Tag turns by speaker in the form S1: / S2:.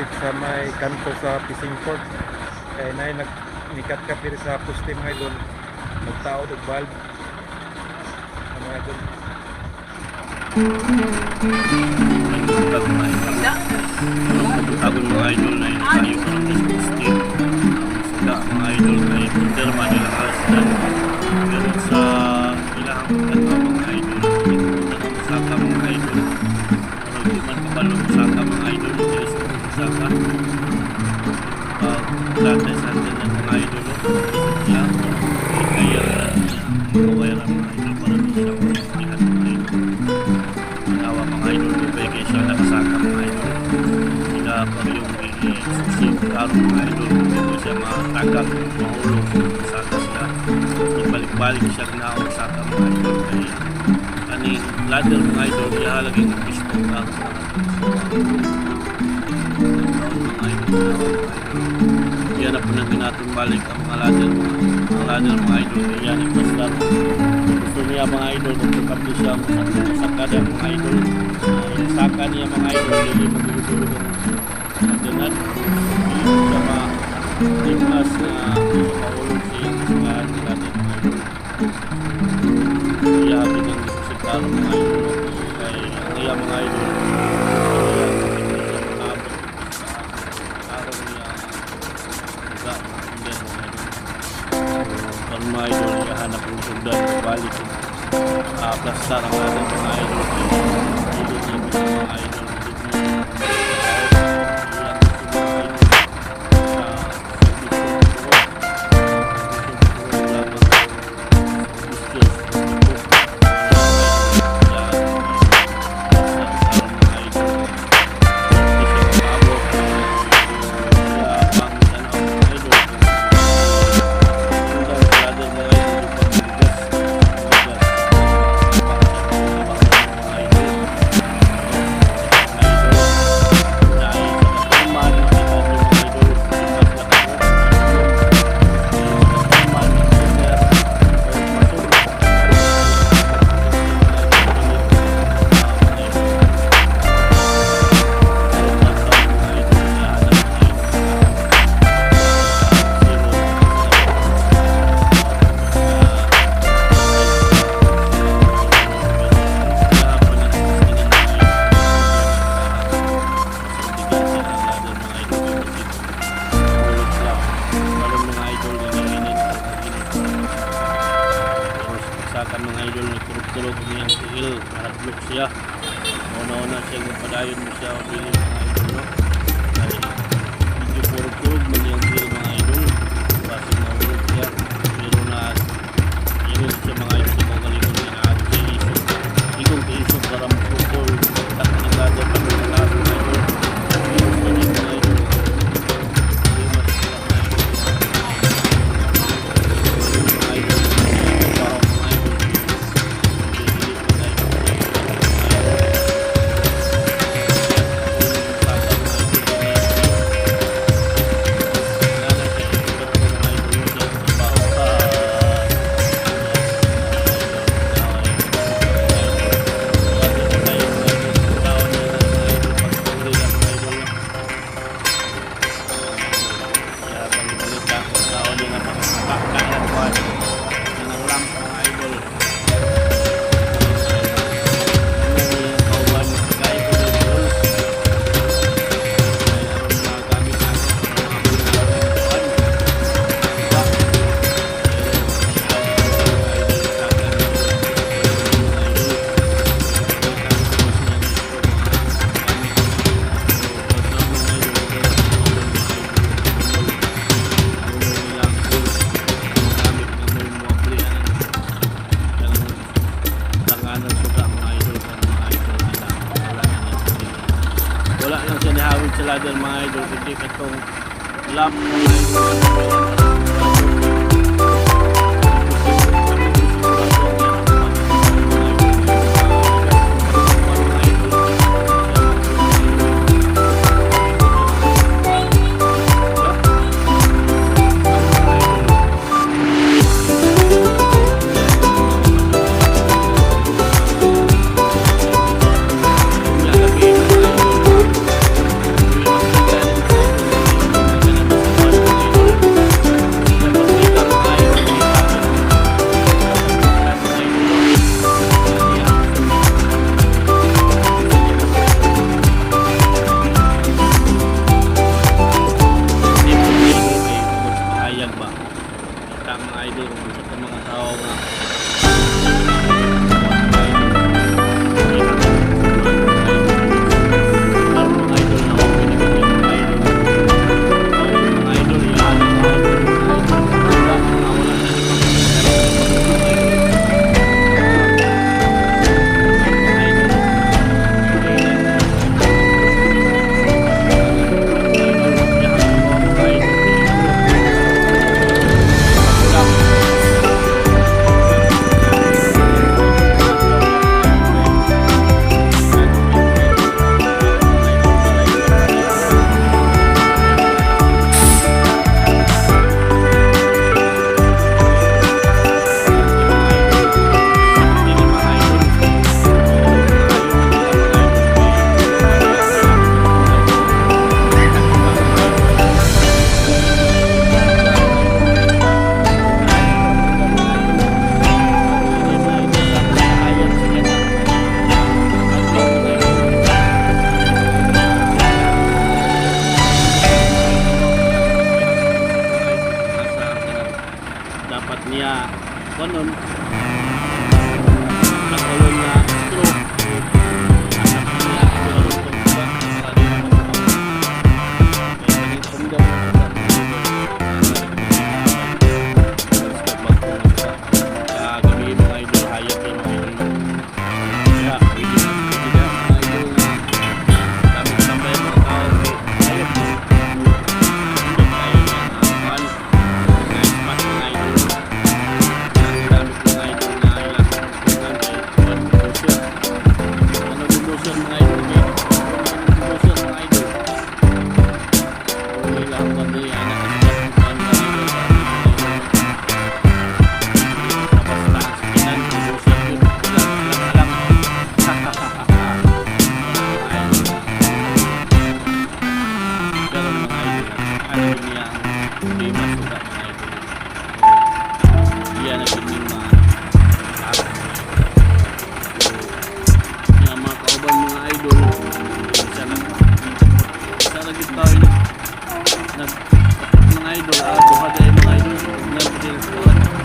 S1: malapit sa may kanto sa fishing port. Kaya na nikat ka pero sa poste mga idol. Magtao og valve. Mga idol.
S2: Tagon mga idol na yun tayo parang poste. Sila mga idol na yun punderma nilang asdan. Pero sa ilang mga idol, saka mga idol. Pero di man kabalong saka mga idol, hindi sa saka. Dati sa atin ng mga idol, kaya mawairan mga idol para di siya malihan mga idol. Ginawa mga idol, lubay kayo siya nakasaka mga idol. Sila pa yung suksip, klaro mga idol, hindi siya matagal, mahulog, saka siya. Ibalik-balik siya ginawa saka mga idol. Kaya kaning ladder mga idol, ihalagay ng pisto lang sa mga idol. Yan na po na ginatumbalik ang mga ladder mga idol. Yan yung basta gusto niya mga idol magpapabli siya masaka niya mga idol. Yung saka niya mga idol hindi magulog-ulog ang ganat. Hindi siya ma-limas na mahulog siya sa ladder mga idol. Kaya pinag-isiptalo mga idol kaya ang iya mga idol mga idol, ihanap ng sundan balik plastar ang ating mga idol dito niya mga idol kan mga idol nagturog-turog niyang tiil nakatlok siya una-una siya padayon mo siya pili mga idol no ay medyo turog-turog man niyang tiil mga idol kasi mahulog siya pero na inil siya mga idol sa mga kalingon niya na at siya igong kaisog para maputol at nagladar pa mga laro mga idol mga idol wala lang siya nahawid sa ladder mga idol kundi itong lap mga idol. nag mga idol, duha dahil mga idol, nag-deal sa